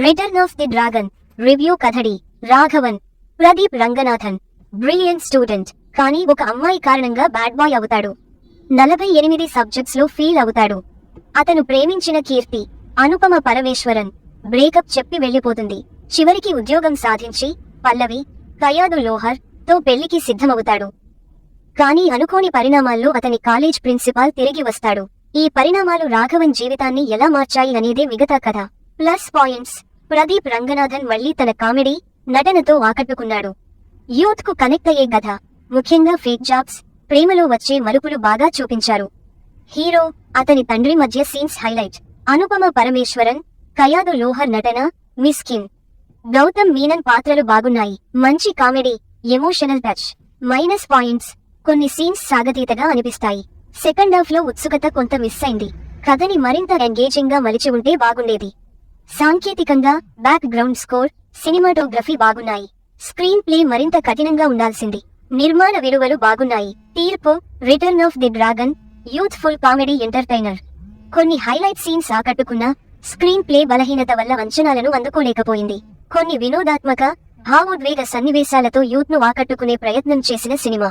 Return of the dragon review కథడి Raghavan Pradeep Ranganathan brilliant student కానీ ఒక అమ్మాయి కారణంగా బ్యాడ్ బాయ్ అవుతాడు. 48 సబ్జెక్ట్స్ లో ఫెయిల్ అవుతాడు. అతను ప్రేమించిన కీర్తి అనుపమ పరమేశ్వరన్ బ్రేకప్ చెప్పి వెళ్లిపోతుంది. చివరికి ఉద్యోగం సాధించి పల్లవి కయాదు లోహర్ తో పెళ్లికి సిద్ధమవుతాడు. కానీ అనుకోని పరిణామాల్లో అతని కాలేజ్ ప్రిన్సిపాల్ తిరిగి వస్తాడు. ఈ పరిణామాలు రాఘవన్ జీవితాన్ని ఎలా మార్చాయి అనేదే మిగతా కథ. ప్లస్ పాయింట్స్: ప్రదీప్ రంగనాథన్ మళ్లీ తన కామెడీ నటనతో ఆకట్టుకున్నాడు. యూత్ కు కనెక్ట్ అయ్యే కథ, ముఖ్యంగా ఫేక్ జాబ్స్, ప్రేమలో వచ్చే మలుపులు బాగా చూపించారు. హీరో, అతని తండ్రి మధ్య సీన్స్ హైలైట్. అనుపమ పరమేశ్వరన్, కయాదు లోహర్ నటన మిస్కిన్. గౌతమ్ మీనన్ పాత్రలు బాగున్నాయి. మంచి comedy, emotional touch. Minus points: కొన్ని సీన్స్ సాగతీతగా అనిపిస్తాయి. సెకండ్ హాఫ్ లో ఉత్సుకత కొంత మిస్ అయింది. కథని మరింత ఎంగేజింగ్ గా మలిచి ఉంటే బాగుండేది. సాంకేతికంగా బ్యాక్ గ్రౌండ్ స్కోర్, సినిమాటోగ్రఫీ బాగున్నాయి. స్క్రీన్ ప్లే మరింత కఠినంగా ఉండాల్సింది. నిర్మాణ విలువలు బాగున్నాయి. తీర్పు: return of the dragon youthful comedy entertainer. కొన్ని హైలైట్ సీన్స్ ఆకట్టుకున్నా స్క్రీన్ ప్లే బలహీనత వల్ల అంచనాలను అందుకోలేకపోయింది. కొన్ని వినోదాత్మక, భావోద్వేగ సన్నివేశాలతో యూత్ ను ఆకట్టుకునే ప్రయత్నం చేసిన సినిమా.